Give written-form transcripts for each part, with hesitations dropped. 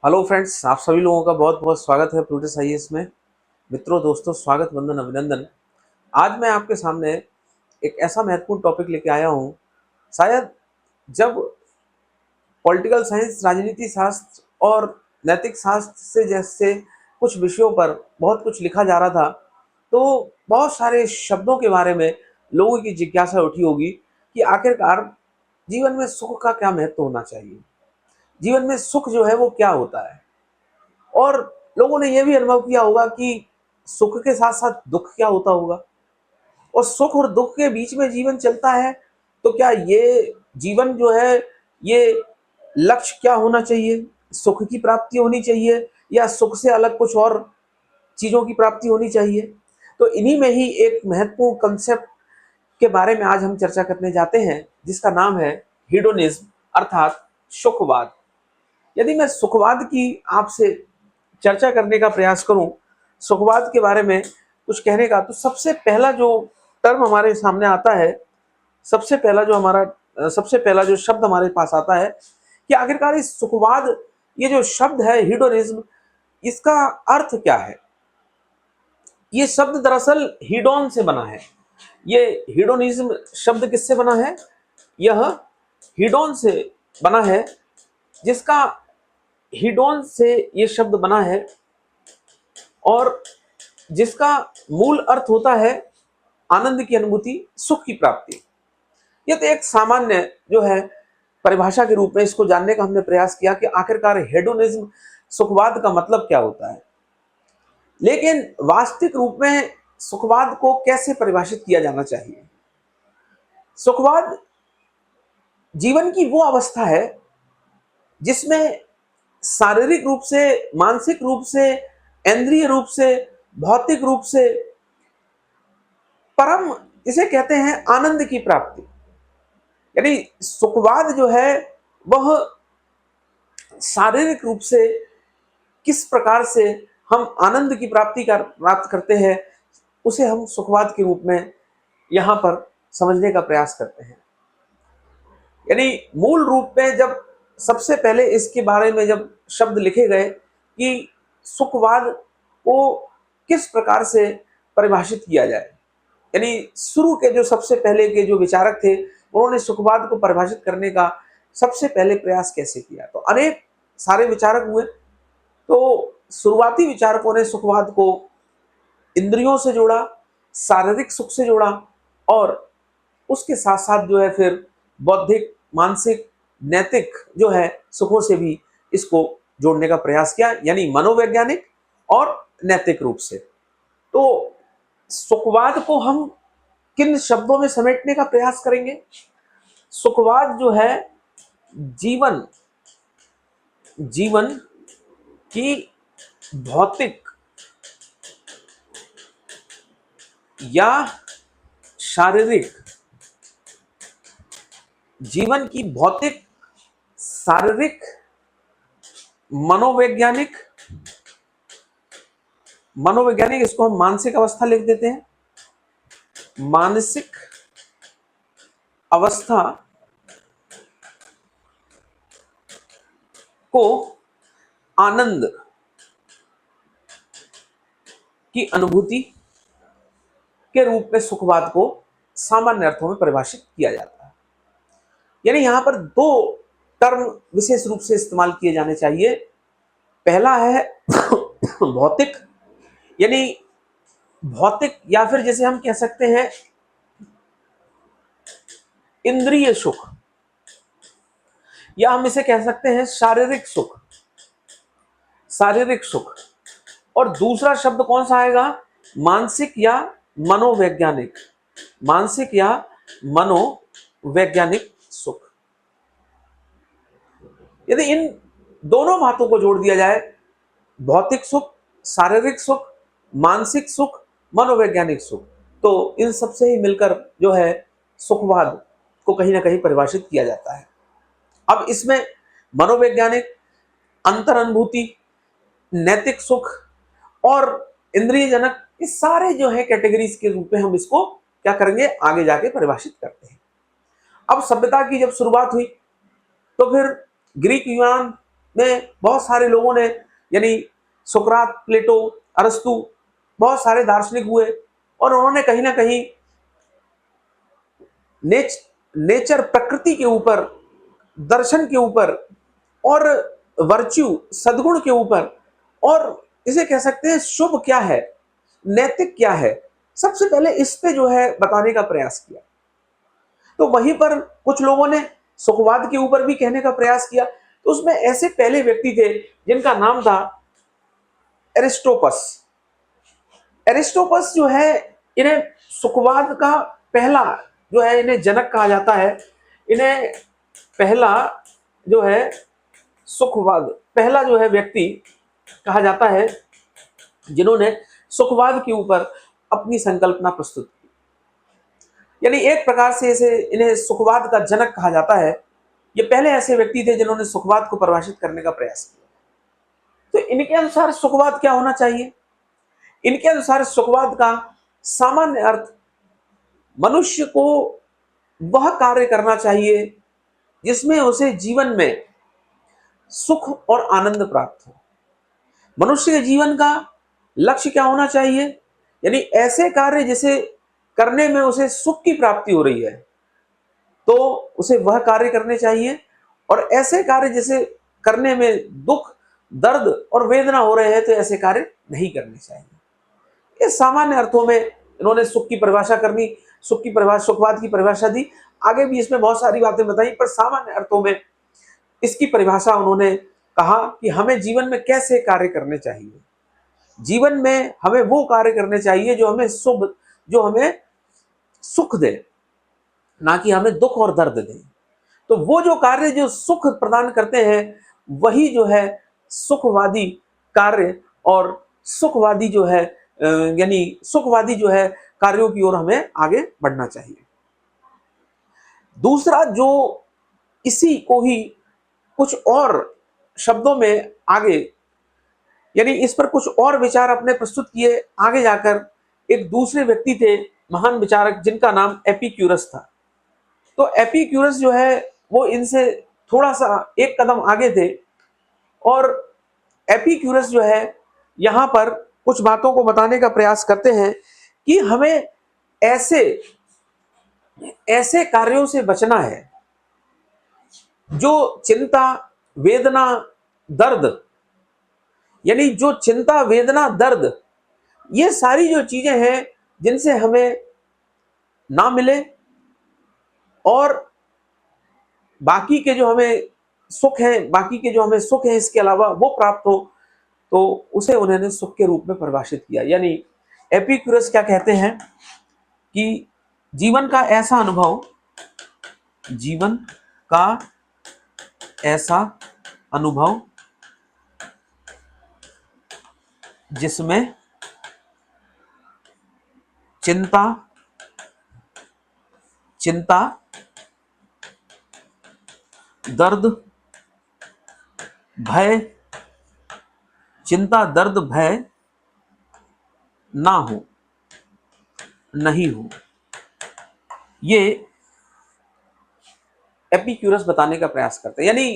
Hello friends, आप सभी लोगों का बहुत बहुत स्वागत है प्लूटस आईएएस में। मित्रों, दोस्तों, स्वागत, वंदन, अभिनंदन। आज मैं आपके सामने एक ऐसा महत्वपूर्ण टॉपिक लेके आया हूँ। शायद जब पॉलिटिकल साइंस, राजनीति शास्त्र और नैतिक शास्त्र से जैसे कुछ विषयों पर बहुत कुछ लिखा जा रहा था, तो बहुत सारे शब्दों के बारे में लोगों की जिज्ञासा उठी होगी कि आखिरकार जीवन में सुख का क्या महत्व होना चाहिए, जीवन में सुख जो है वो क्या होता है। और लोगों ने यह भी अनुभव किया होगा कि सुख के साथ साथ दुख क्या होता होगा, और सुख और दुख के बीच में जीवन चलता है। तो क्या ये जीवन जो है, ये लक्ष्य क्या होना चाहिए? सुख की प्राप्ति होनी चाहिए या सुख से अलग कुछ और चीजों की प्राप्ति होनी चाहिए? तो इन्हीं में ही एक महत्वपूर्ण कंसेप्ट के बारे में आज हम चर्चा करने जाते हैं, जिसका नाम है हिडोनिज्म, अर्थात सुखवाद। यदि मैं सुखवाद की आपसे चर्चा करने का प्रयास करूं, सुखवाद के बारे में कुछ कहने का, तो सबसे पहला जो टर्म हमारे सामने आता है, सबसे पहला जो शब्द हमारे पास आता है कि आखिरकार इस सुखवाद, ये जो शब्द है हिडोनिज्म, इसका अर्थ क्या है। ये शब्द दरअसल हिडोन से बना है। ये हिडोनिज्म शब्द किससे बना है? यह हिडोन से बना है, जिसका हिडोन से ये शब्द बना है और जिसका मूल अर्थ होता है आनंद की अनुभूति, सुख की प्राप्ति। यह तो एक सामान्य जो है परिभाषा के रूप में इसको जानने का हमने प्रयास किया कि आखिरकार हेडोनिज्म, सुखवाद का मतलब क्या होता है। लेकिन वास्तविक रूप में सुखवाद को कैसे परिभाषित किया जाना चाहिए? सुखवाद जीवन की वो अवस्था है जिसमें शारीरिक रूप से, मानसिक रूप से, इंद्रिय रूप से, भौतिक रूप से परम, इसे कहते हैं आनंद की प्राप्ति। यानी सुखवाद जो है वह शारीरिक रूप से किस प्रकार से हम आनंद की प्राप्त करते हैं, उसे हम सुखवाद के रूप में यहां पर समझने का प्रयास करते हैं। यानी मूल रूप में जब सबसे पहले इसके बारे में जब शब्द लिखे गए कि सुखवाद को किस प्रकार से परिभाषित किया जाए, यानी शुरू के जो सबसे पहले के जो विचारक थे, उन्होंने सुखवाद को परिभाषित करने का सबसे पहले प्रयास कैसे किया, तो अनेक सारे विचारक हुए। तो शुरुआती विचारकों ने सुखवाद को इंद्रियों से जोड़ा, शारीरिक सुख से जोड़ा, और उसके साथ साथ जो है फिर बौद्धिक, मानसिक, नैतिक जो है सुखों से भी इसको जोड़ने का प्रयास किया, यानी मनोवैज्ञानिक और नैतिक रूप से। तो सुखवाद को हम किन शब्दों में समेटने का प्रयास करेंगे? सुखवाद जो है जीवन जीवन की भौतिक या शारीरिक, जीवन की भौतिक, शारीरिक, मनोवैज्ञानिक, इसको हम मानसिक अवस्था लिख देते हैं, मानसिक अवस्था को आनंद की अनुभूति के रूप में सुखवाद को सामान्य अर्थों में परिभाषित किया जाता है। यानी यहां पर दो टर्म विशेष रूप से इस्तेमाल किए जाने चाहिए। पहला है भौतिक, यानी भौतिक, या फिर जैसे हम कह सकते हैं इंद्रिय सुख, या हम इसे कह सकते हैं शारीरिक सुख, शारीरिक सुख। और दूसरा शब्द कौन सा आएगा? मानसिक या मनोवैज्ञानिक, मानसिक या मनोवैज्ञानिक सुख। यदि इन दोनों बातों को जोड़ दिया जाए, भौतिक सुख, शारीरिक सुख, मानसिक सुख, मनोवैज्ञानिक सुख, तो इन सबसे ही मिलकर जो है सुखवाद को कहीं ना कहीं परिभाषित किया जाता है। अब इसमें मनोवैज्ञानिक, अंतर अनुभूति, नैतिक सुख और इंद्रिय जनक, इस सारे जो है कैटेगरीज के रूप में हम इसको क्या करेंगे, आगे जाके परिभाषित करते हैं। अब सभ्यता की जब शुरुआत हुई, तो फिर ग्रीक, यूनान में बहुत सारे लोगों ने, यानी सुकरात, प्लेटो, अरस्तु, बहुत सारे दार्शनिक हुए और उन्होंने कहीं ना कहीं नेचर, प्रकृति के ऊपर, दर्शन के ऊपर और वर्च्यू, सद्गुण के ऊपर, और इसे कह सकते हैं शुभ क्या है, नैतिक क्या है, सबसे पहले इस पे जो है बताने का प्रयास किया। तो वहीं पर कुछ लोगों ने सुखवाद के ऊपर भी कहने का प्रयास किया। तो उसमें ऐसे पहले व्यक्ति थे जिनका नाम था एरिस्टोपस। एरिस्टोपस जो है, इन्हें सुखवाद का पहला जो है, इन्हें जनक कहा जाता है। इन्हें पहला जो है सुखवाद, पहला जो है व्यक्ति कहा जाता है जिन्होंने सुखवाद के ऊपर अपनी संकल्पना प्रस्तुत की। यानी एक प्रकार से इसे, इन्हें सुखवाद का जनक कहा जाता है। ये पहले ऐसे व्यक्ति थे जिन्होंने सुखवाद को परिभाषित करने का प्रयास किया। तो इनके अनुसार सुखवाद क्या होना चाहिए? इनके अनुसार सुखवाद का सामान्य अर्थ मनुष्य को वह कार्य करना चाहिए जिसमें उसे जीवन में सुख और आनंद प्राप्त हो। मनुष्य के जीवन का लक्ष्य क्या होना चाहिए? यानी ऐसे कार्य जिसे करने में उसे सुख की प्राप्ति हो रही है तो उसे वह कार्य करने चाहिए, और ऐसे कार्य जिसे करने में दुख, दर्द और वेदना हो रहे हैं तो ऐसे कार्य नहीं करने चाहिए। इस सामान्य अर्थों में इन्होंने सुख की परिभाषा करनी, सुख की परिभाषा, सुखवाद की परिभाषा दी। आगे भी इसमें बहुत सारी बातें बताई, पर सामान्य अर्थों में इसकी परिभाषा उन्होंने कहा कि हमें जीवन में कैसे कार्य करने चाहिए। जीवन में हमें वो कार्य करने चाहिए जो हमें शुभ, जो हमें सुख दे, ना कि हमें दुख और दर्द दे। तो वो जो कार्य जो सुख प्रदान करते हैं वही जो है सुखवादी कार्य, और सुखवादी जो है यानी सुखवादी जो है कार्यों की ओर हमें आगे बढ़ना चाहिए। दूसरा जो इसी को ही कुछ और शब्दों में आगे, यानी इस पर कुछ और विचार अपने प्रस्तुत किए आगे जाकर एक दूसरे व्यक्ति थे, महान विचारक, जिनका नाम एपिक्यूरस था। तो एपिक्यूरस जो है वो इनसे थोड़ा सा एक कदम आगे थे, और एपिक्यूरस जो है यहाँ पर कुछ बातों को बताने का प्रयास करते हैं कि हमें ऐसे ऐसे कार्यों से बचना है जो चिंता, वेदना, दर्द, यानी जो चिंता, वेदना, दर्द, ये सारी जो चीजें हैं जिनसे हमें ना मिले, और बाकी के जो हमें सुख है, बाकी के जो हमें सुख है इसके अलावा वो प्राप्त हो, तो उसे उन्होंने सुख के रूप में परिभाषित किया। यानी एपिक्यूरस क्या कहते हैं कि जीवन का ऐसा अनुभव, जीवन का ऐसा अनुभव जिसमें चिंता, दर्द, भय, चिंता, दर्द, भय ना हो, नहीं हो, ये एपिक्यूरस बताने का प्रयास करते हैं। यानी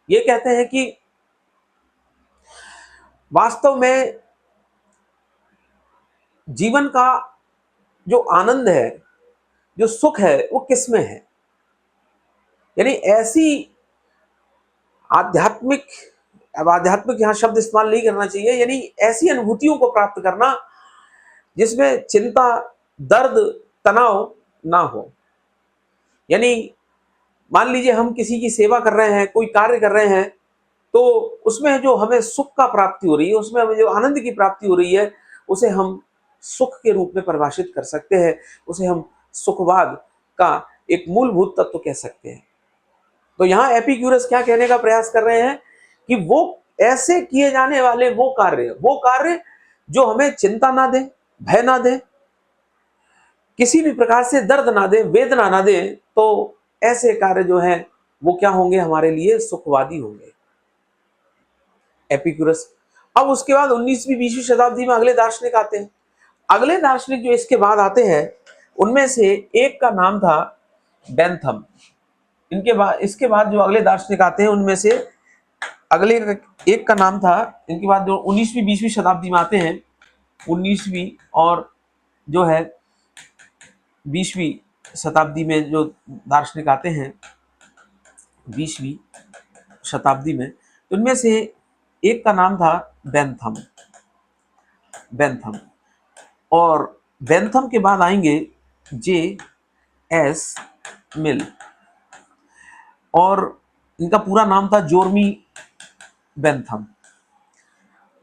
ये कहते हैं कि वास्तव में जीवन का जो आनंद है, जो सुख है, वो किस में है। यानी ऐसी आध्यात्मिक, अब आध्यात्मिक यहां शब्द इस्तेमाल नहीं करना चाहिए, यानी ऐसी अनुभूतियों को प्राप्त करना जिसमें चिंता, दर्द, तनाव ना हो। यानी मान लीजिए हम किसी की सेवा कर रहे हैं, कोई कार्य कर रहे हैं, तो उसमें जो हमें सुख का प्राप्ति हो रही है, उसमें हमें जो आनंद की प्राप्ति हो रही है, उसे हम सुख के रूप में परिभाषित कर सकते हैं। उसे हम सुखवाद का एक मूलभूत तत्व कह सकते हैं। तो यहाँ एपिक्यूरस क्या कहने का प्रयास कर रहे हैं कि वो ऐसे किए जाने वाले वो कार्य जो हमें चिंता ना दे, भय ना दे, किसी भी प्रकार से दर्द ना दे, वेदना ना दे, तो ऐसे कार्य जो हैं वो क्या होंगे, हमारे लिए सुखवादी होंगे, एपिक्यूरस। अब उसके बाद 19वीं 20वीं शताब्दी में अगले दार्शनिक आते हैं। अगले दार्शनिक जो इसके बाद आते हैं उनमें से एक का नाम था बेंथम। इसके बाद जो अगले दार्शनिक आते हैं उनमें से अगले एक का नाम था, इनके बाद जो 19वीं 20वीं शताब्दी में आते हैं, 19वीं और जो है 20वीं शताब्दी में जो दार्शनिक आते हैं 20वीं शताब्दी में, तो उनमें से एक का नाम था बेंथम। बेंथम और बेंथम के बाद आएंगे जे एस मिल, और इनका पूरा नाम था जोर्मी बेंथम।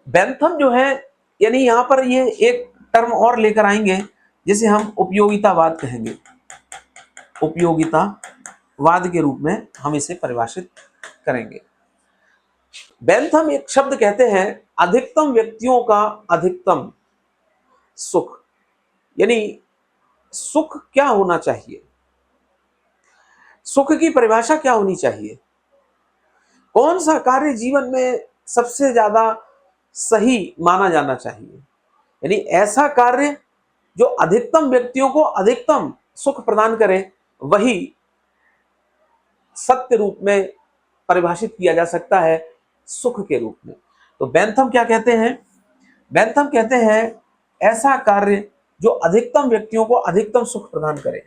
बेंथम जो है, यानी यहां पर ये एक टर्म और लेकर आएंगे जिसे हम उपयोगितावाद कहेंगे। उपयोगितावाद के रूप में हम इसे परिभाषित करेंगे। बेंथम एक शब्द कहते हैं, अधिकतम व्यक्तियों का अधिकतम सुख, यानी सुख क्या होना चाहिए, सुख की परिभाषा क्या होनी चाहिए, कौन सा कार्य जीवन में सबसे ज्यादा सही माना जाना चाहिए, यानी ऐसा कार्य जो अधिकतम व्यक्तियों को अधिकतम सुख प्रदान करे, वही सत्य रूप में परिभाषित किया जा सकता है सुख के रूप में। तो बेंथम क्या कहते हैं? बेंथम कहते हैं ऐसा कार्य जो अधिकतम व्यक्तियों को अधिकतम सुख प्रदान करे,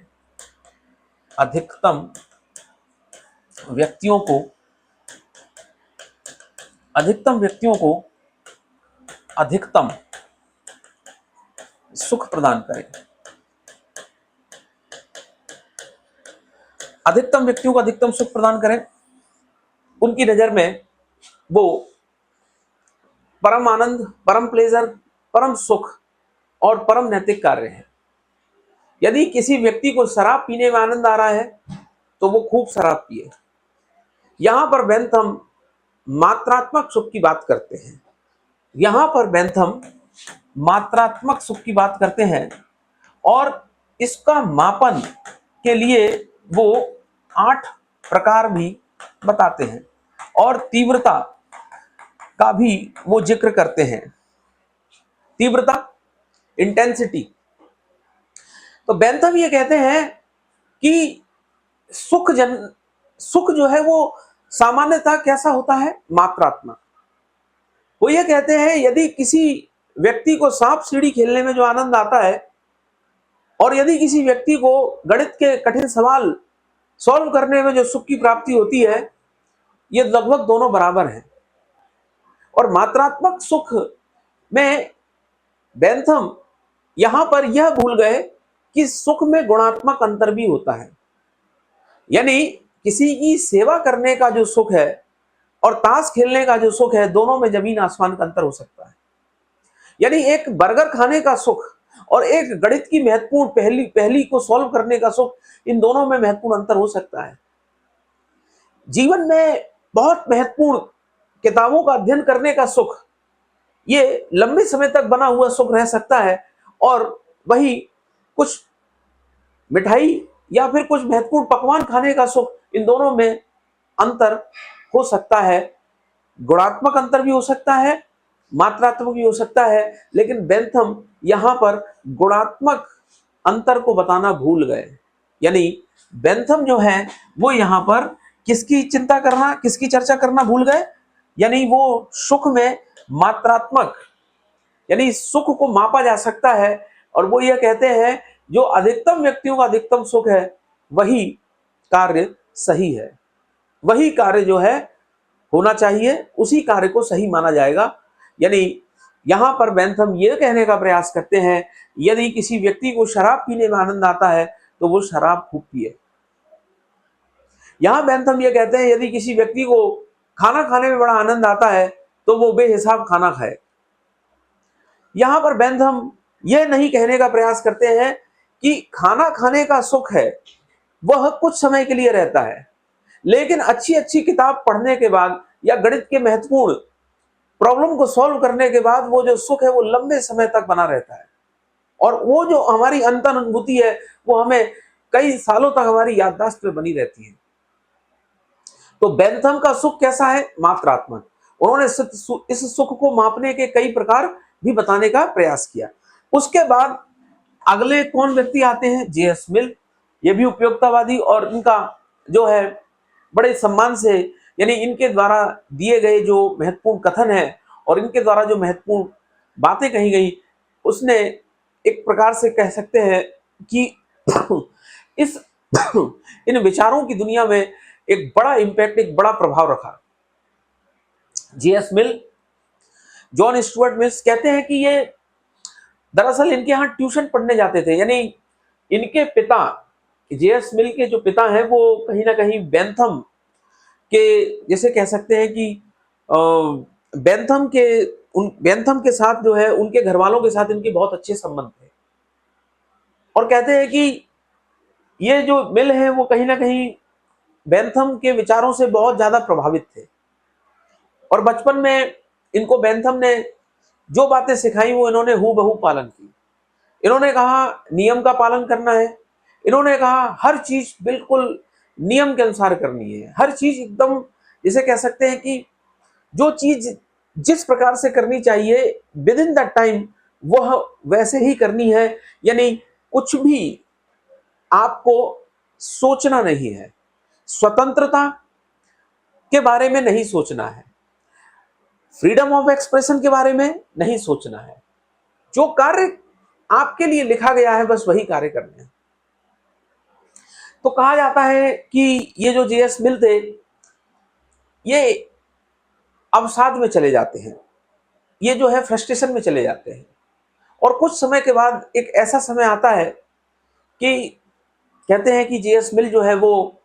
अधिकतम व्यक्तियों को अधिकतम सुख प्रदान करे, अधिकतम व्यक्तियों को अधिकतम सुख प्रदान करें। उनकी नजर में वो परम आनंद, परम प्लेजर, परम सुख और परम नैतिक कार्य है। यदि किसी व्यक्ति को शराब पीने में आनंद आ रहा है तो वो खूब शराब पिए। यहां पर बेंथम मात्रात्मक सुख की बात करते हैं, यहां पर बेंथम मात्रात्मक सुख की बात करते हैं, और इसका मापन के लिए वो 8 प्रकार भी बताते हैं और तीव्रता का भी वो जिक्र करते हैं। तीव्रता, इंटेंसिटी। तो बेंथम ये कहते हैं कि सुख जो है वो सामान्यतः कैसा होता है? मात्रात्मक। वो ये कहते हैं यदि किसी व्यक्ति को सांप सीढ़ी खेलने में जो आनंद आता है, और यदि किसी व्यक्ति को गणित के कठिन सवाल सॉल्व करने में जो सुख की प्राप्ति होती है, ये लगभग दोनों बराबर हैं। और मात्रात्मक सुख में बेंथम यहां पर यह भूल गए कि सुख में गुणात्मक अंतर भी होता है, यानी किसी की सेवा करने का जो सुख है और ताश खेलने का जो सुख है, दोनों में जमीन आसमान का अंतर हो सकता है। यानी एक बर्गर खाने का सुख और एक गणित की महत्वपूर्ण पहली को सॉल्व करने का सुख, इन दोनों में महत्वपूर्ण अंतर हो सकता है। जीवन में बहुत महत्वपूर्ण किताबों का अध्ययन करने का सुख, ये लंबे समय तक बना हुआ सुख रह सकता है, और वही कुछ मिठाई या फिर कुछ महत्वपूर्ण पकवान खाने का सुख, इन दोनों में अंतर हो सकता है। गुणात्मक अंतर भी हो सकता है, मात्रात्मक भी हो सकता है, लेकिन बेंथम यहां पर गुणात्मक अंतर को बताना भूल गए। यानी बेंथम जो है वो यहां पर किसकी चर्चा करना भूल गए, यानी वो सुख में मात्रात्मक, यानी सुख को मापा जा सकता है, और वो ये कहते हैं जो अधिकतम व्यक्तियों का अधिकतम सुख है, वही कार्य सही है, वही कार्य जो है होना चाहिए, उसी कार्य को सही माना जाएगा। यानी यहां पर बेंथम यह कहने का प्रयास करते हैं यदि किसी व्यक्ति को शराब पीने में आनंद आता है तो वो शराब खूब पिए। यहां बेंथम यह कहते हैं यदि किसी व्यक्ति को खाना खाने में बड़ा आनंद आता है तो वो बेहिसाब खाना खाए। यहां पर बेंथम यह नहीं कहने का प्रयास करते हैं कि खाना खाने का सुख है वह कुछ समय के लिए रहता है, लेकिन अच्छी अच्छी किताब पढ़ने के बाद या गणित के महत्वपूर्ण प्रॉब्लम को सॉल्व करने के बाद वो जो सुख है वो लंबे समय तक बना रहता है, और वो जो हमारी अंतर अनुभूति है वो हमें कई सालों तक हमारी याददाश्त में बनी रहती है। तो बेंथम का सुख कैसा है? मात्रात्मक। उन्होंने इस सुख को मापने के कई प्रकार भी बताने का प्रयास किया। उसके बाद अगले कौन व्यक्ति आते हैं? जे.एस. मिल। ये भी उपयोगितावादी, और इनका जो है बड़े सम्मान से यानी इनके द्वारा दिए गए जो महत्वपूर्ण कथन है और इनके द्वारा जो महत्वपूर्ण बातें कही गई, उसने एक प्रकार से कह सकते हैं कि इस इन विचारों की दुनिया में एक बड़ा इंपैक्ट, एक बड़ा प्रभाव रखा। J.S. मिल, जॉन स्टुअर्ट मिल्स कहते हैं कि ये दरअसल इनके यहाँ ट्यूशन पढ़ने जाते थे। यानी इनके पिता, J.S. मिल के जो पिता हैं, वो कहीं ना कहीं बेंथम के, जैसे कह सकते हैं कि बेंथम के साथ जो है, उनके घर वालों के साथ इनके बहुत अच्छे संबंध थे। और कहते हैं कि ये जो मिल है वो कहीं ना कहीं बेंथम के विचारों से बहुत ज्यादा प्रभावित थे। और बचपन में इनको बेंथम ने जो बातें सिखाई वो इन्होंने हूबहू पालन की। इन्होंने कहा नियम का पालन करना है, इन्होंने कहा हर चीज बिल्कुल नियम के अनुसार करनी है, हर चीज एकदम, जिसे कह सकते हैं कि जो चीज जिस प्रकार से करनी चाहिए विद इन दैट टाइम, वह वैसे ही करनी है। यानी कुछ भी आपको सोचना नहीं है, स्वतंत्रता के बारे में नहीं सोचना है, फ्रीडम ऑफ एक्सप्रेशन के बारे में नहीं सोचना है। जो कार्य आपके लिए लिखा गया है बस वही कार्य करने हैं। तो कहा जाता है कि ये जो J.S. मिल थे, ये अवसाद में चले जाते हैं, ये जो है फ्रस्ट्रेशन में चले जाते हैं। और कुछ समय के बाद एक ऐसा समय आता है कि कहते हैं कि J.S. मिल जो है वो,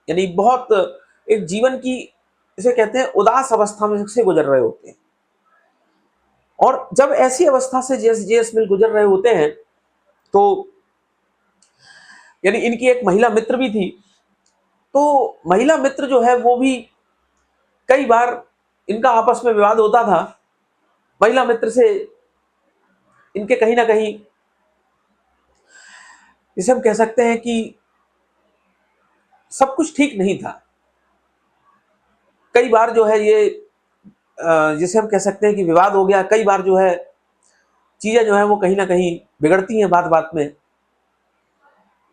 यानी बहुत एक जीवन की, इसे कहते हैं उदास अवस्था में से गुजर रहे होते हैं। और जब ऐसी अवस्था से J.S. मिल गुजर रहे होते हैं, तो यानी इनकी एक महिला मित्र भी थी। तो महिला मित्र जो है वो भी, कई बार इनका आपस में विवाद होता था। महिला मित्र से इनके कहीं ना कहीं, जिसे हम कह सकते हैं कि सब कुछ ठीक नहीं था। कई बार जो है ये, जिसे हम कह सकते हैं कि विवाद हो गया। कई बार जो है चीजें जो है वो कहीं ना कहीं बिगड़ती हैं बात बात में।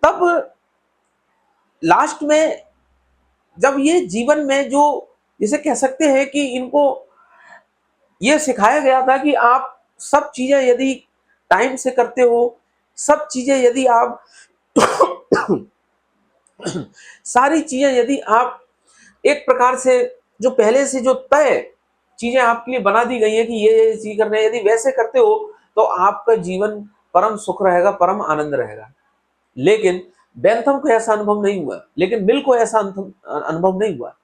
तब लास्ट में जब ये जीवन में जो, जिसे कह सकते हैं कि इनको ये सिखाया गया था कि आप सब चीजें यदि टाइम से करते हो, सब चीजें यदि आप सारी चीजें यदि आप एक प्रकार से, जो पहले से जो तय चीजें आपके लिए बना दी गई है कि ये चीज करना है, यदि वैसे करते हो तो आपका जीवन परम सुख रहेगा, परम आनंद रहेगा। लेकिन बेंथम को ऐसा अनुभव नहीं हुआ, लेकिन मिल को ऐसा अनुभव नहीं हुआ।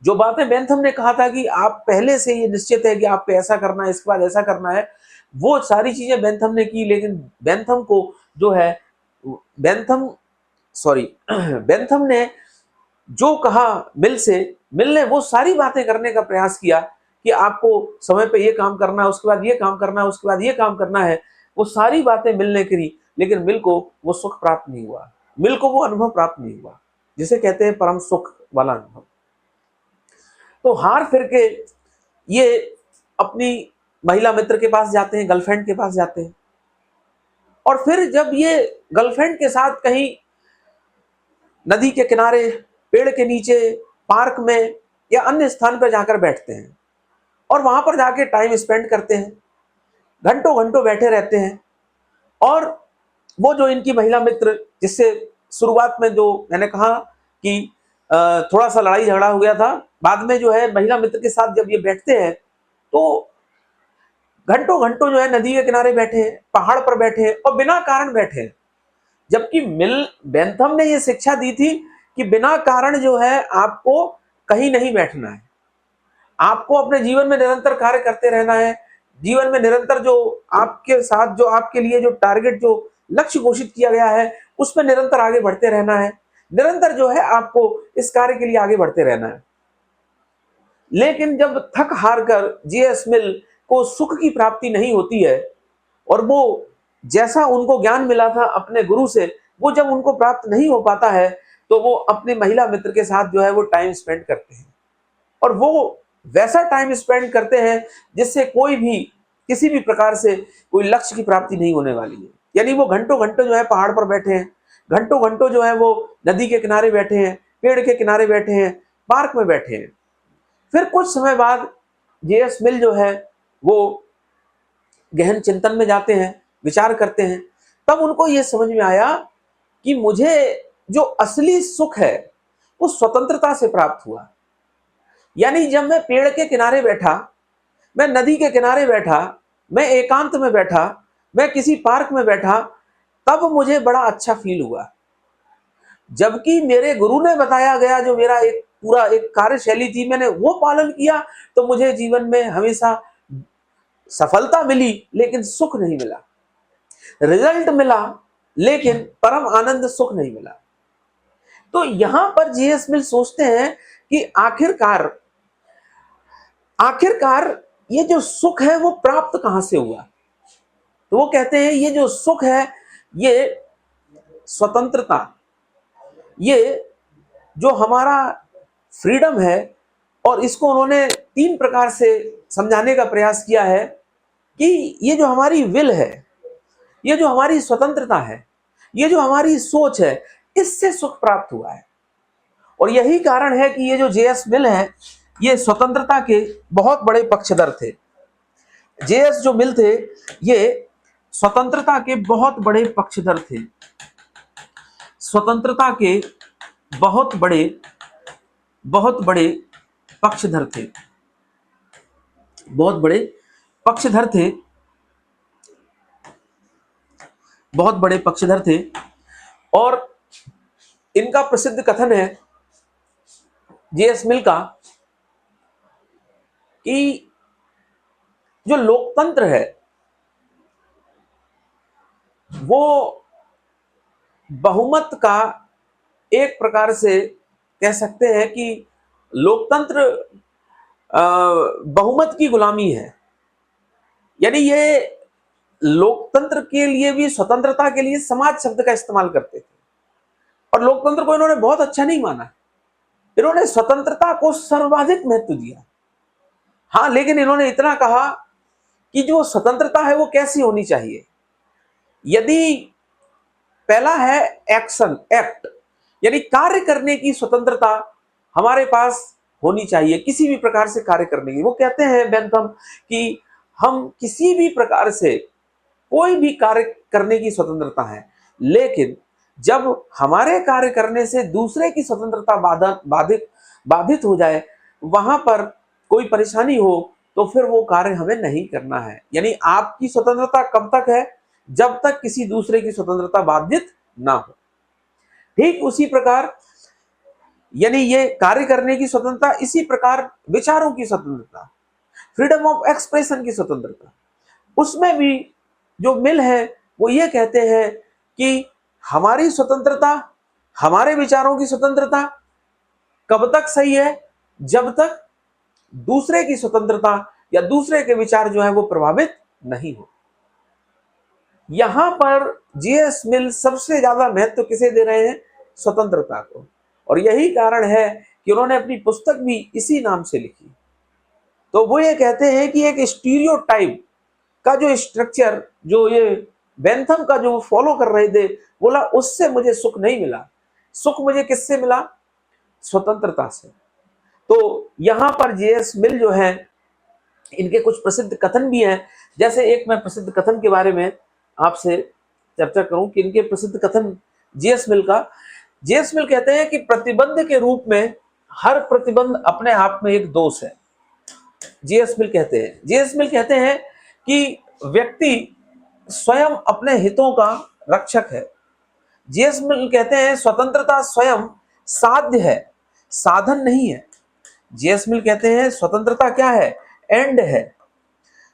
जो बातें बेंथम ने कहा था कि आप पहले से ये निश्चित है कि आपको ऐसा करना है, इसके बाद ऐसा करना है, वो सारी चीजें बेंथम ने की। लेकिन बेंथम को जो है, बेंथम सॉरी बेंथम ने जो कहा मिल से, मिल ने वो सारी बातें करने का प्रयास किया कि आपको समय पे ये काम करना है, उसके बाद ये काम करना है, उसके बाद ये काम करना है। वो सारी बातें मिल ने करी, लेकिन मिल को वो सुख प्राप्त नहीं हुआ, मिल को वो अनुभव प्राप्त नहीं हुआ, जिसे कहते हैं परम सुख वाला अनुभव। तो हार फिर के ये अपनी महिला मित्र के पास जाते हैं, गर्लफ्रेंड के पास जाते हैं। और फिर जब ये गर्लफ्रेंड के साथ कहीं नदी के किनारे, पेड़ के नीचे, पार्क में या अन्य स्थान पर जाकर बैठते हैं और वहां पर जाके टाइम स्पेंड करते हैं, घंटों घंटों बैठे रहते हैं। और वो जो इनकी महिला मित्र, जिससे शुरुआत में जो मैंने कहा कि थोड़ा सा लड़ाई झगड़ा हो गया था, बाद में जो है महिला मित्र के साथ जब ये बैठते हैं तो घंटों घंटों जो है नदी के किनारे बैठे हैं, पहाड़ पर बैठे हैं और बिना कारण बैठे हैं। जबकि बेंथम ने ये शिक्षा दी थी कि बिना कारण जो है आपको कहीं नहीं बैठना है, आपको अपने जीवन में निरंतर कार्य करते रहना है। जीवन में निरंतर जो आपके साथ, जो आपके लिए जो टारगेट, जो लक्ष्य घोषित किया गया है, उस पर निरंतर आगे बढ़ते रहना है। निरंतर जो है आपको इस कार्य के लिए आगे बढ़ते रहना है। लेकिन जब थक हार कर J.S. मिल को सुख की प्राप्ति नहीं होती है और वो जैसा उनको ज्ञान मिला था अपने गुरु से, वो जब उनको प्राप्त नहीं हो पाता है, तो वो अपने महिला मित्र के साथ जो है वो टाइम स्पेंड करते हैं। और वो वैसा टाइम स्पेंड करते हैं जिससे कोई भी, किसी भी प्रकार से कोई लक्ष्य की प्राप्ति नहीं होने वाली है। यानी वो घंटों घंटों जो है पहाड़ पर बैठे हैं, घंटों घंटों जो है वो नदी के किनारे बैठे हैं, पेड़ के किनारे बैठे हैं, पार्क में बैठे हैं, फिर कुछ समय बाद जेएस मिल जो है वो गहन चिंतन में जाते हैं, विचार करते हैं। तब उनको ये समझ में आया कि मुझे जो असली सुख है वो स्वतंत्रता से प्राप्त हुआ। यानी जब मैं पेड़ के किनारे बैठा, मैं नदी के किनारे बैठा, मैं एकांत में बैठा, मैं किसी पार्क में बैठा, तब मुझे बड़ा अच्छा फील हुआ। जबकि मेरे गुरु ने बताया गया जो मेरा एक पूरा एक कार्यशैली थी, मैंने वो पालन किया तो मुझे जीवन में हमेशा सफलता मिली, लेकिन सुख नहीं मिला। रिजल्ट मिला लेकिन परम आनंद सुख नहीं मिला। तो यहां पर जीएस मिल सोचते हैं कि आखिरकार आखिरकार ये जो सुख है वो प्राप्त कहां से हुआ। तो वो कहते हैं ये जो सुख है, ये स्वतंत्रता, ये जो हमारा फ्रीडम है, और इसको उन्होंने 3 प्रकार से समझाने का प्रयास किया है कि ये जो हमारी विल है, ये जो हमारी स्वतंत्रता है, ये जो हमारी सोच है, इससे सुख प्राप्त हुआ है। और यही कारण है कि ये जो जेएस मिल है, ये स्वतंत्रता के बहुत बड़े पक्षधर थे। जेएस जो मिल थे, ये स्वतंत्रता के बहुत बड़े पक्षधर थे, स्वतंत्रता के बहुत बड़े पक्षधर थे, बहुत बड़े पक्षधर थे, बहुत बड़े पक्षधर थे। और इनका प्रसिद्ध कथन है जेएस मिल का कि जो लोकतंत्र है वो बहुमत का एक प्रकार से कह सकते हैं कि लोकतंत्र बहुमत की गुलामी है। यानी ये लोकतंत्र के लिए भी, स्वतंत्रता के लिए समाज शब्द का इस्तेमाल करते थे, और लोकतंत्र को इन्होंने बहुत अच्छा नहीं माना। इन्होंने स्वतंत्रता को सर्वाधिक महत्व दिया। हाँ, लेकिन इन्होंने इतना कहा कि जो स्वतंत्रता है वो कैसी होनी चाहिए। यदि पहला है एक्शन, एक्ट, यानी कार्य करने की स्वतंत्रता हमारे पास होनी चाहिए, किसी भी प्रकार से कार्य करने की। वो कहते हैं बेंथम कि हम किसी भी प्रकार से कोई भी कार्य करने की स्वतंत्रता है, लेकिन जब हमारे कार्य करने से दूसरे की स्वतंत्रता बाधित हो जाए, वहां पर कोई परेशानी हो, तो फिर वो कार्य हमें नहीं करना है। यानी आपकी स्वतंत्रता कब तक है? जब तक किसी दूसरे की स्वतंत्रता बाधित ना हो। ठीक उसी प्रकार यानी ये कार्य करने की स्वतंत्रता, इसी प्रकार विचारों की स्वतंत्रता, फ्रीडम ऑफ एक्सप्रेशन की स्वतंत्रता, उसमें भी जो मिल है वो ये कहते हैं कि हमारी स्वतंत्रता, हमारे विचारों की स्वतंत्रता कब तक सही है? जब तक दूसरे की स्वतंत्रता या दूसरे के विचार जो है वो प्रभावित नहीं हो। यहां पर जीएस मिल सबसे ज्यादा महत्व किसे दे रहे हैं? स्वतंत्रता को। और यही कारण है कि उन्होंने अपनी पुस्तक भी इसी नाम से लिखी। तो वो ये कहते हैं कि एक स्टीरियोटाइप का जो स्ट्रक्चर, जो ये बेंथम का जो फॉलो कर रहे थे, बोला उससे मुझे सुख नहीं मिला। सुख मुझे किससे मिला? स्वतंत्रता से। तो यहां पर जेएस मिल जो है, इनके कुछ प्रसिद्ध कथन भी हैं। जैसे एक मैं प्रसिद्ध कथन के बारे में आपसे चर्चा करूं कि इनके प्रसिद्ध कथन जेएस मिल का, जेएस मिल कहते हैं कि प्रतिबंध के रूप में हर प्रतिबंध अपने आप में एक दोष है। जेएस मिल कहते हैं कि व्यक्ति स्वयं अपने हितों का रक्षक है। जेएस मिल कहते हैं स्वतंत्रता स्वयं साध्य है, साधन नहीं है। जेएस मिल कहते हैं स्वतंत्रता क्या है? एंड है।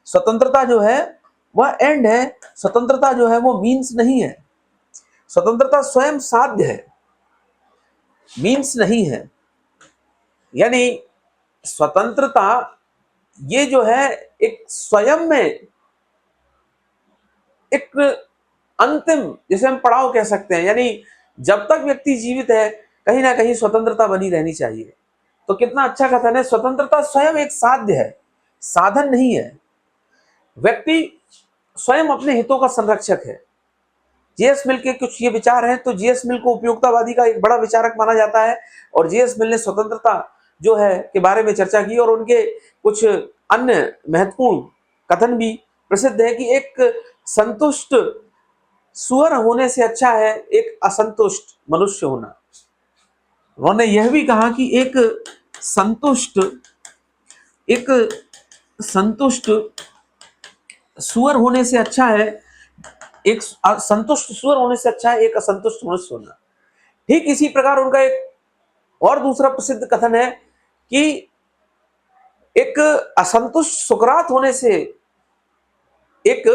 स्वतंत्रता जो है वह एंड है, स्वतंत्रता जो है वो मीन्स नहीं है। स्वतंत्रता स्वयं साध्य है, मीन्स नहीं है। यानी स्वतंत्रता ये जो है एक स्वयं में एक अंतिम, जिसे हम पड़ाव कह सकते हैं। यानी जब तक व्यक्ति जीवित है, कहीं ना कहीं स्वतंत्रता बनी रहनी चाहिए। तो कितना अच्छा कथन है, स्वतंत्रता स्वयं एक साध्य है, साधन नहीं है। व्यक्ति स्वयं अपने हितों का संरक्षक है। जेएस मिल के कुछ ये विचार हैं। तो जेएस मिल को उपयोगितावादी का एक बड़ा विचारक माना जाता है, और जेएस मिल ने स्वतंत्रता जो है के बारे में चर्चा की और उनके कुछ अन्य महत्वपूर्ण कथन भी प्रसिद्ध है कि एक संतुष्ट सुअर होने से अच्छा है एक असंतुष्ट मनुष्य होना। उन्होंने यह भी कहा कि संतुष्ट एक संतुष्ट सुअर होने से अच्छा है एक संतुष्ट सुअर होने से अच्छा है एक असंतुष्ट मनुष्य होना। ठीक इसी प्रकार उनका एक और दूसरा प्रसिद्ध कथन है कि एक असंतुष्ट सुकरात होने से एक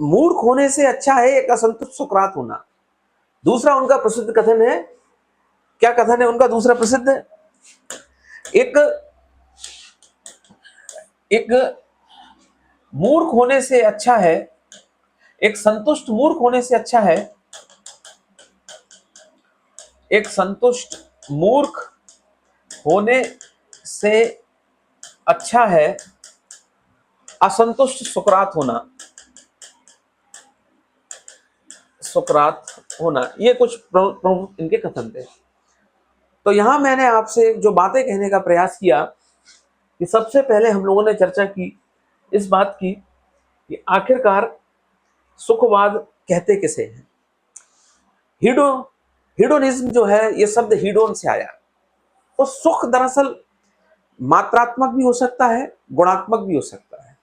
मूर्ख होने से अच्छा है एक असंतुष्ट सुकरात होना। दूसरा उनका प्रसिद्ध कथन है, क्या कथन है उनका दूसरा प्रसिद्ध? एक एक मूर्ख होने से अच्छा है एक संतुष्ट मूर्ख होने से अच्छा है एक संतुष्ट मूर्ख होने से अच्छा है असंतुष्ट सुकरात होना। सुकरात होना, ये कुछ प्रमुख इनके कथन थे। तो यहां मैंने आपसे जो बातें कहने का प्रयास किया कि सबसे पहले हम लोगों ने चर्चा की इस बात की कि आखिरकार सुखवाद कहते किसे हैं। हीडो हीडोनिज्म जो है ये शब्द हीडोन से आया। तो सुख दरअसल मात्रात्मक भी हो सकता है गुणात्मक भी हो सकता है।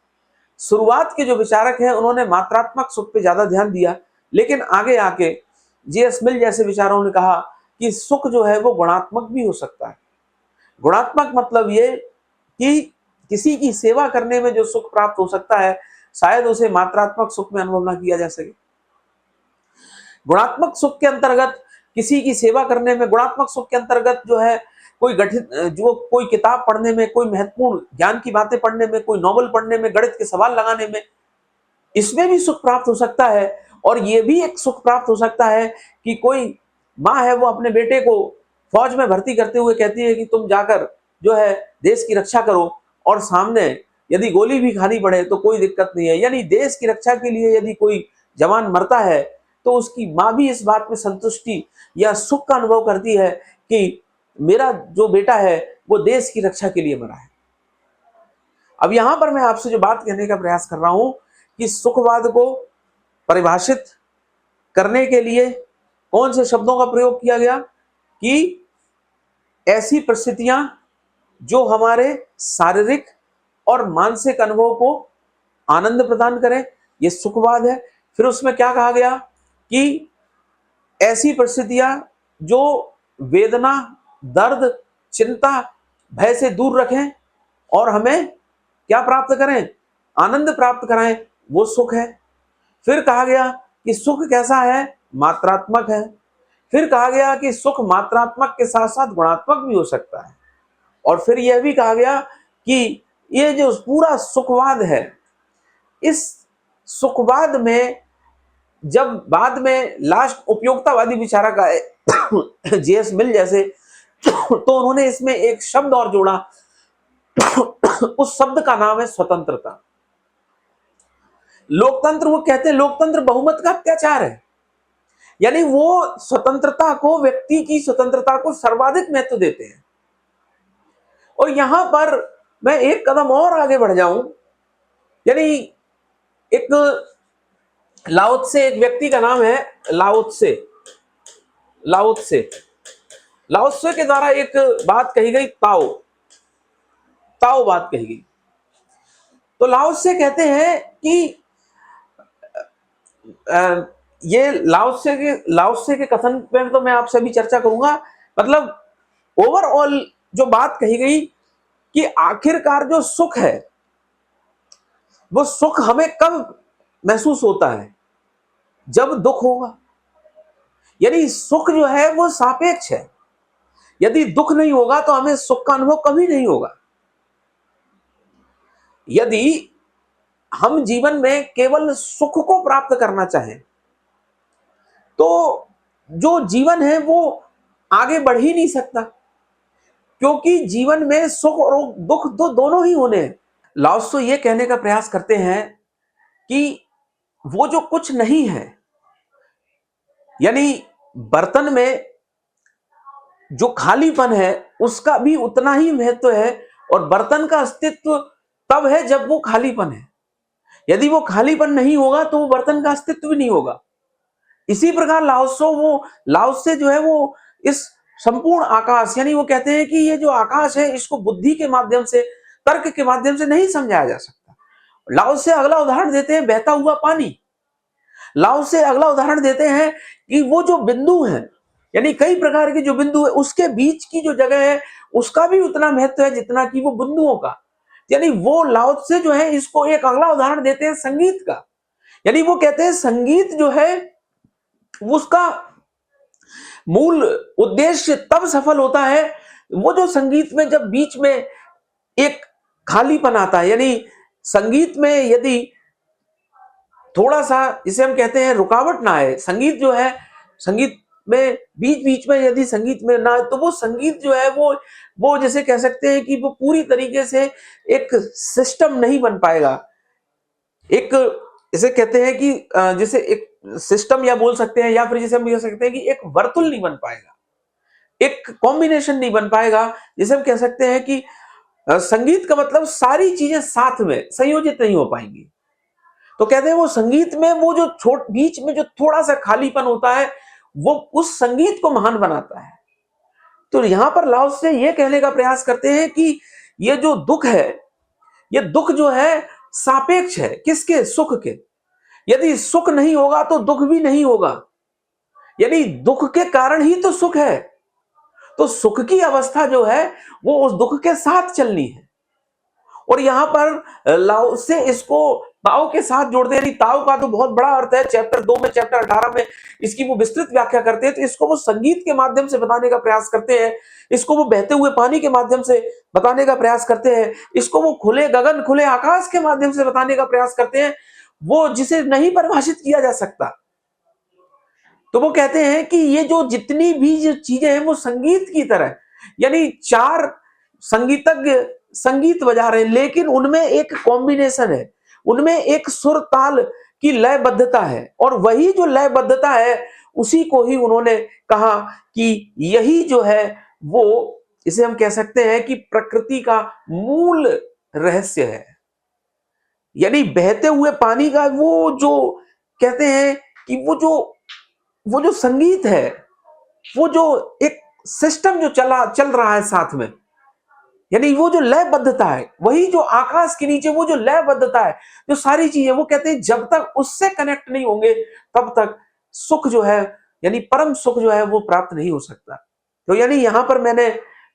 शुरुआत के जो विचारक हैं उन्होंने मात्रात्मक सुख पे ज्यादा ध्यान दिया, लेकिन आगे आके जीएस मिल जैसे विचारों ने कहा कि सुख जो है वो गुणात्मक भी हो सकता है। गुणात्मक मतलब ये कि किसी की सेवा करने में जो सुख प्राप्त हो सकता है शायद उसे मात्रात्मक सुख में अनुभव ना किया जा सके। गुणात्मक सुख के अंतर्गत किसी की सेवा करने में, गुणात्मक सुख के अंतर्गत जो है कोई किताब पढ़ने में, कोई महत्वपूर्ण ज्ञान की बातें पढ़ने में, कोई नॉवल पढ़ने में, गणित के सवाल लगाने में, इसमें भी सुख प्राप्त हो सकता है। और ये भी एक सुख प्राप्त हो सकता है कि कोई माँ है वो अपने बेटे को फौज में भर्ती करते हुए कहती है कि तुम जाकर जो है देश की रक्षा करो, और सामने यदि गोली भी खानी पड़े तो कोई दिक्कत नहीं है। यानी देश की रक्षा के लिए यदि कोई जवान मरता है तो उसकी माँ भी इस बात में संतुष्टि या सुख का अनुभव करती है कि मेरा जो बेटा है वो देश की रक्षा के लिए मरा है। अब यहां पर मैं आपसे जो बात कहने का प्रयास कर रहा हूं कि सुखवाद को परिभाषित करने के लिए कौन से शब्दों का प्रयोग किया गया कि ऐसी परिस्थितियां जो हमारे शारीरिक और मानसिक अनुभव को आनंद प्रदान करें, यह सुखवाद है। फिर उसमें क्या कहा गया कि ऐसी परिस्थितियां जो वेदना, दर्द, चिंता, भय से दूर रखें और हमें क्या प्राप्त करें, आनंद प्राप्त कराएं, वो सुख है। फिर कहा गया कि सुख कैसा है, मात्रात्मक है। फिर कहा गया कि सुख मात्रात्मक के साथ साथ गुणात्मक भी हो सकता है। और फिर यह भी कहा गया कि ये जो पूरा सुखवाद है, इस सुखवाद में जब बाद में लास्ट उपयोगितावादी विचारक आए जीएस मिल जैसे, तो उन्होंने इसमें एक शब्द और जोड़ा उस शब्द का नाम है स्वतंत्रता। लोकतंत्र, वो कहते हैं लोकतंत्र बहुमत का अत्याचार है। यानी वो स्वतंत्रता को, व्यक्ति की स्वतंत्रता को सर्वाधिक महत्व देते हैं। और यहां पर मैं एक कदम और आगे बढ़ जाऊं, यानी एक लाओ त्से, एक व्यक्ति का नाम है लाओ त्से। लाओ त्से, लाओ त्से के द्वारा एक बात कही गई, ताओ ताओ बात कही गई। तो लाओ त्से कहते हैं कि ये लाओ त्से के कथन पर तो मैं आपसे भी चर्चा करूंगा। मतलब ओवरऑल जो बात कही गई कि आखिरकार जो सुख है वो सुख हमें कब महसूस होता है, जब दुख होगा। यानी सुख जो है वो सापेक्ष है। यदि दुख नहीं होगा तो हमें सुख का अनुभव कभी नहीं होगा। यदि हम जीवन में केवल सुख को प्राप्त करना चाहें तो जो जीवन है वो आगे बढ़ ही नहीं सकता, क्योंकि जीवन में सुख और दुख तो दोनों ही होने हैं। लाओ त्से ये कहने का प्रयास करते हैं कि वो जो कुछ नहीं है, यानी बर्तन में जो खालीपन है उसका भी उतना ही महत्व है, और बर्तन का अस्तित्व तब है जब वो खालीपन है। यदि वो खालीपन नहीं होगा तो वो बर्तन का अस्तित्व भी नहीं होगा। इसी प्रकार लाओसे जो है वो इस संपूर्ण आकाश, यानी वो कहते हैं कि ये जो आकाश है इसको बुद्धि के माध्यम से, तर्क के माध्यम से नहीं समझाया जा सकता। लाओसे अगला उदाहरण देते हैं बहता हुआ पानी। लाओसे अगला उदाहरण देते हैं कि वो जो बिंदु है, यानी कई प्रकार के जो बिंदु है उसके बीच की जो जगह है उसका भी उतना महत्व है जितना कि वो बिंदुओं का। यानी वो लाओसे जो है इसको एक अगला उदाहरण देते हैं संगीत का। यानी वो कहते हैं संगीत जो है उसका मूल उद्देश्य तब सफल होता है, वो जो संगीत में जब बीच में एक खालीपन आता है, यानी संगीत में यदि थोड़ा सा, जिसे हम कहते हैं रुकावट ना आए, संगीत जो है, संगीत में बीच बीच में यदि संगीत में ना, तो वो संगीत जो है वो जैसे कह सकते हैं कि वो पूरी तरीके से एक सिस्टम नहीं बन पाएगा। एक जैसे कहते हैं कि जैसे एक सिस्टम या बोल सकते हैं, या फिर जैसे हम कह सकते हैं कि एक वर्तुल नहीं बन पाएगा, एक कॉम्बिनेशन नहीं बन पाएगा। जैसे हम कह सकते हैं कि संगीत का मतलब सारी चीजें साथ में संयोजित नहीं हो पाएंगी। तो कहते हैं वो संगीत में वो जो बीच में जो थोड़ा सा खालीपन होता है वो उस संगीत को महान बनाता है। तो यहां पर लाओसे ये कहने का प्रयास करते हैं कि ये जो दुख है, ये दुख जो है सापेक्ष है, किसके? सुख के। यदि सुख नहीं होगा तो दुख भी नहीं होगा, यानी दुख के कारण ही तो सुख है। तो सुख की अवस्था जो है वो उस दुख के साथ चलनी है। और यहां पर लाओसे इसको ताओ के साथ जोड़ते हैं। ताओ का तो बहुत बड़ा अर्थ है, चैप्टर 2 में, चैप्टर 18 में इसकी वो विस्तृत व्याख्या करते हैं। तो इसको वो संगीत के माध्यम से बताने का प्रयास करते हैं, इसको वो बहते हुए पानी के माध्यम से बताने का प्रयास करते हैं, इसको वो खुले गगन, खुले आकाश के माध्यम से बताने का प्रयास करते हैं, वो जिसे नहीं परिभाषित किया जा सकता। तो वो कहते हैं कि ये जो जितनी भी जो चीजें हैं वो संगीत की तरह, यानी चार संगीतज्ञ संगीत बजा रहे हैं, लेकिन उनमें एक कॉम्बिनेशन है, उनमें एक सुर ताल की लयबद्धता है, और वही जो लयबद्धता है उसी को ही उन्होंने कहा कि यही जो है वो, इसे हम कह सकते हैं कि प्रकृति का मूल रहस्य है। यानी बहते हुए पानी का वो जो कहते हैं कि वो जो संगीत है, वो जो एक सिस्टम जो चल रहा है साथ में, यानी वो जो लयबद्धता है, वही जो आकाश के नीचे वो जो लयबद्धता है, जो सारी चीजें, वो कहते हैं जब तक उससे कनेक्ट नहीं होंगे तब तक सुख जो है, यानी परम सुख जो है वो प्राप्त नहीं हो सकता। तो यानी यहां पर मैंने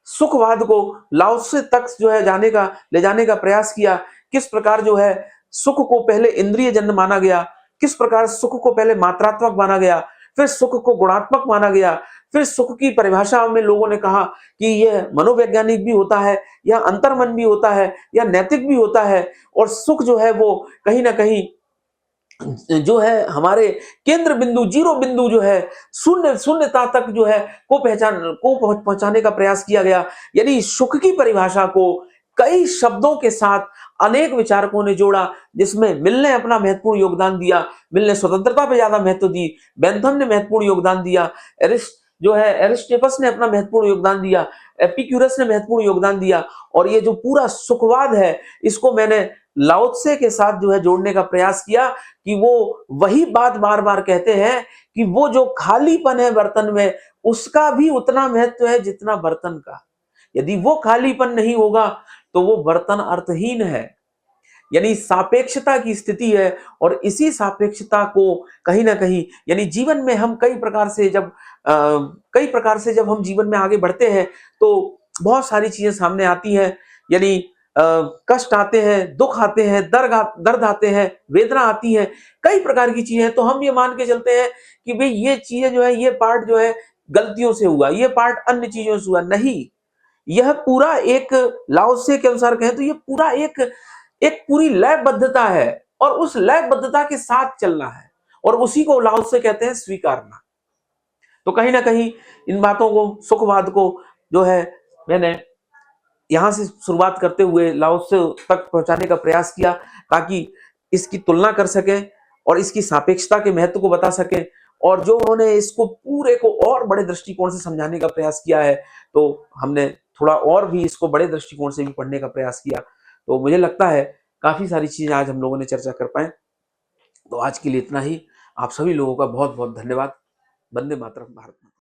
सुखवाद को लाओसे तक जो है ले जाने का प्रयास किया। किस प्रकार जो है सुख को पहले इंद्रिय जन्य माना गया, किस प्रकार सुख को पहले मात्रात्मक माना गया, फिर सुख को गुणात्मक माना गया, फिर सुख की परिभाषा में लोगों ने कहा कि यह मनोवैज्ञानिक भी होता है, या अंतर्मन भी होता है, या नैतिक भी होता है, और सुख जो है वो कहीं ना कहीं जो है हमारे केंद्र बिंदु, जीरो बिंदु जो है, शून्यता तक जो है को पहुंचाने का प्रयास किया गया। यानी सुख की परिभाषा को कई शब्दों के साथ अनेक विचारकों ने जोड़ा, जिसमें मिल ने अपना महत्वपूर्ण योगदान दिया। मिल ने स्वतंत्रता पे ज्यादा महत्व दी, बेंथम ने महत्वपूर्ण योगदान दिया, एरिस्टिपस ने अपना महत्वपूर्ण योगदान दिया, एपिक्यूरस ने महत्वपूर्ण योगदान दिया। और ये जो पूरा सुखवाद है इसको मैंने लाओत्से के साथ जो है जोड़ने का प्रयास किया कि वो वही बात बार बार कहते हैं कि वो जो खालीपन है बर्तन में, उसका भी उतना महत्व है जितना बर्तन का। यदि वो खालीपन नहीं होगा तो वो बर्तन अर्थहीन है। यानी सापेक्षता की स्थिति है, और इसी सापेक्षता को कहीं ना कहीं, यानी जीवन में हम कई प्रकार से जब हम जीवन में आगे बढ़ते हैं तो बहुत सारी चीजें सामने आती हैं। यानी कष्ट आते हैं, दुख आते हैं, दर्द आते हैं, वेदना आती है, कई प्रकार की चीजें। तो हम ये मान के चलते हैं कि भाई ये चीजें जो है, ये पार्ट जो है गलतियों से हुआ, ये पार्ट अन्य चीजों से हुआ। नहीं, यह पूरा एक, लाओसे के अनुसार कहें तो ये पूरा एक एक पूरी लयबद्धता है, और उस लयबद्धता के साथ चलना है, और उसी को लाओसे कहते हैं स्वीकारना। तो कहीं ना कहीं इन बातों को, सुखवाद को जो है मैंने यहां से शुरुआत करते हुए लाओसे तक पहुंचाने का प्रयास किया, ताकि इसकी तुलना कर सके और इसकी सापेक्षता के महत्व को बता सके, और जो उन्होंने इसको पूरे को और बड़े दृष्टिकोण से समझाने का प्रयास किया है, तो हमने थोड़ा और भी इसको बड़े दृष्टिकोण से भी पढ़ने का प्रयास किया। तो मुझे लगता है काफ़ी सारी चीज़ें आज हम लोगों ने चर्चा कर पाएँ। तो आज के लिए इतना ही। आप सभी लोगों का बहुत-बहुत धन्यवाद। वंदे मातरम, भारत माता।